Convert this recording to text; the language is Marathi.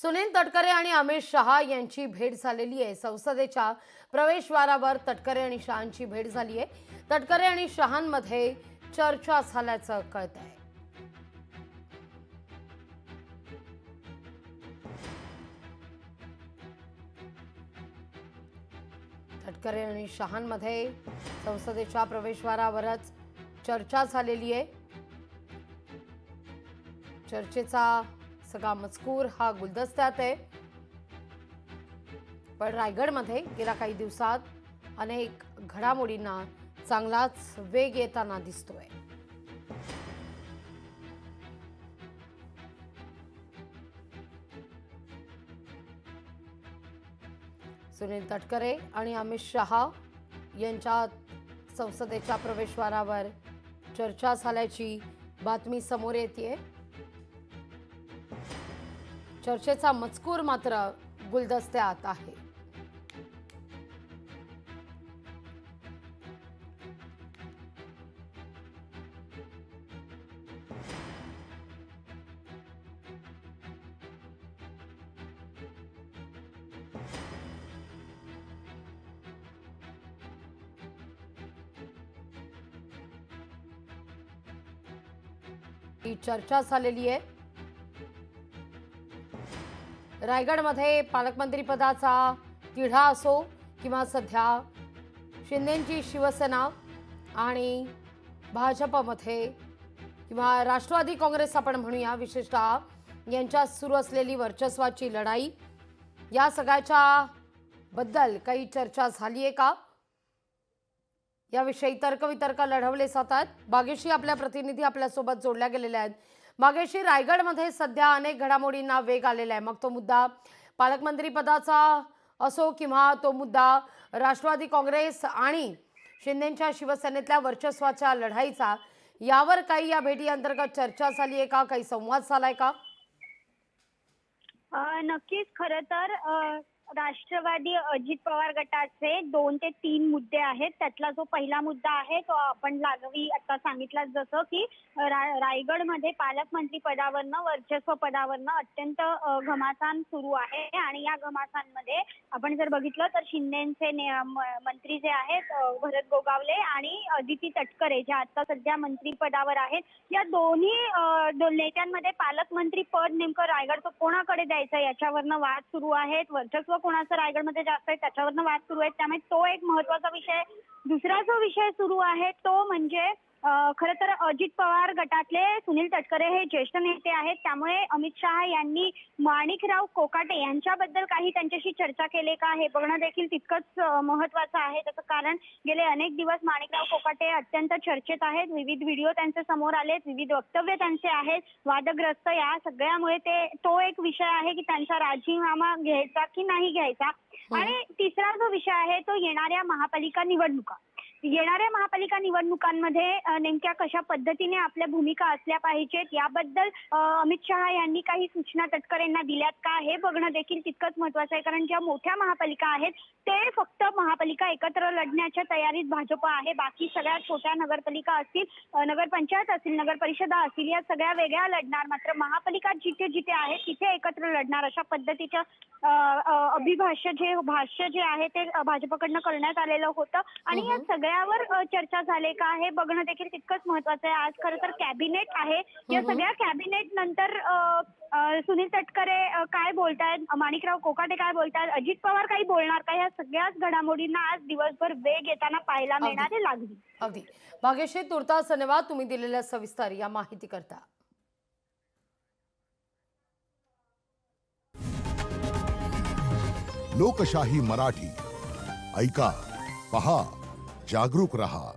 सुनील तटकरे आणि अमित शहा यांची भेट झालेली आहे। संसदेच्या प्रवेशद्वारावर तटकरे आणि शहांची भेट झाली आहे। तटकरे आणि शहांमध्ये चर्चा झाल्याचं कळतंय। तटकरे आणि शहांमध्ये संसदेच्या प्रवेशद्वारावरच चर्चा झालेली आहे। चर्चेचा सगळा मजकूर हा गुलदस्त्यात आहे। पण रायगडमध्ये गेल्या काही दिवसात अनेक घडामोडींना चांगलाच वेग येताना दिसतोय। सुनील तटकरे आणि अमित शहा यांच्यात संसदेच्या प्रवेशद्वारावर चर्चा झाल्याची बातमी समोर येते। चर्चेचा मजकूर मात्र गुलदस्त्यात आहे। ही चर्चा झालेली आहे। रायगडमध्ये पालकमंत्री पदाचा तिढा असो किंवा सध्या शिंदेंची शिवसेना आणि भाजपमध्ये किंवा राष्ट्रवादी काँग्रेस आपण म्हणूया विशेषतः यांच्यात सुरू असलेली वर्चस्वाची लढाई, या सगळ्याच्या बद्दल काही चर्चा झाली आहे का, याविषयी तर्कवितर्क लढवले जातात। बागेशी आपल्या प्रतिनिधी आपल्यासोबत जोडल्या गेलेल्या आहेत। बागेशी, रायगडमध्ये सध्या अनेक घडामोडींना वेग आलेला आहे। मग तो मुद्दा पालकमंत्री पदाचा असो किंवा तो मुद्दा राष्ट्रवादी काँग्रेस आणि शिंदेंच्या शिवसेनेतल्या वर्चस्वाच्या लढाईचा, यावर काही या भेटी अंतर्गत चर्चा झाली आहे का, काही संवाद झालाय का? नक्कीच खरं तर राष्ट्रवादी अजित पवार गटाचे 2 ते 3 मुद्दे आहेत। त्यातला जो पहिला मुद्दा आहे तो आपण लागवी आता सांगितलं, जसं की रायगडमध्ये पालकमंत्री पदावरनं वर्चस्व पदावरनं अत्यंत घमासान सुरू आहे आणि या घमासांमध्ये आपण जर बघितलं तर शिंदेचे मंत्री जे आहेत भरत गोगावले आणि अदिती तटकरे जे आता सध्या मंत्री पदावर आहेत, या दोन्ही नेत्यांमध्ये पालकमंत्री पद नेमकं रायगडचं कोणाकडे द्यायचं याच्यावरनं वाद सुरू आहेत। वर्चस्व कोणाचं रायगडमध्ये जास्त आहे त्याच्यावरनं वाद सुरू आहेत, त्यामुळे तो एक महत्त्वाचा विषय। दुसरा जो विषय सुरू आहे तो म्हणजे खरं तर अजित पवार गटातले सुनील तटकरे हे ज्येष्ठ नेते आहेत, त्यामुळे अमित शहा यांनी माणिकराव कोकाटे यांच्याबद्दल काही त्यांच्याशी चर्चा केली का हे बघणं देखील तितकंच महत्त्वाचं आहे। त्याचं कारण गेले अनेक दिवस माणिकराव कोकाटे अत्यंत चर्चेत आहेत। विविध व्हिडिओ त्यांचे समोर आलेत, विविध वक्तव्य त्यांचे आहेत वादग्रस्त। या सगळ्यामुळे तो एक विषय आहे की त्यांचा राजीनामा घ्यायचा की नाही घ्यायचा। आणि तिसरा जो विषय आहे तो येणाऱ्या महापालिका निवडणुकांमध्ये नेमक्या कशा पद्धतीने आपल्या भूमिका असल्या पाहिजेत याबद्दल अमित शहा यांनी काही सूचना तटकरेंना दिल्यात का हे बघणं देखील तितकंच महत्त्वाचं आहे। कारण ज्या मोठ्या महापालिका आहेत ते फक्त महापालिका एकत्र लढण्याच्या तयारीत भाजप आहे। बाकी सगळ्या छोट्या नगरपालिका असतील, नगरपंचायत असतील, नगर परिषदा असतील, या सगळ्या वेगळ्या लढणार, मात्र महापालिका जिथे जिथे आहेत तिथे एकत्र लढणार, अशा पद्धतीचं भाष्य जे आहे ते भाजपकडनं करण्यात आलेलं होतं। आणि या सगळ्यावर चर्चा झाली का हे बघणं देखील तितकंच महत्त्वाचं आहे। आज खरं तर कॅबिनेट आहे, या सगळ्या कॅबिनेट नंतर सुनील तटकरे काय बोलतायत, माणिकराव कोकाटे काय बोलतायत, अजित पवार काही बोलणार का, या सगळ्याच घडामोडींना आज दिवसभर वेग येताना पाहायला मिळणार आहे लागली। अगदी भाग्यश्री, तुर्तास धन्यवाद तुम्ही दिलेल्या सविस्तर या माहिती करता। लोकशाही मराठी ऐका, पहा, जागरूक रहा।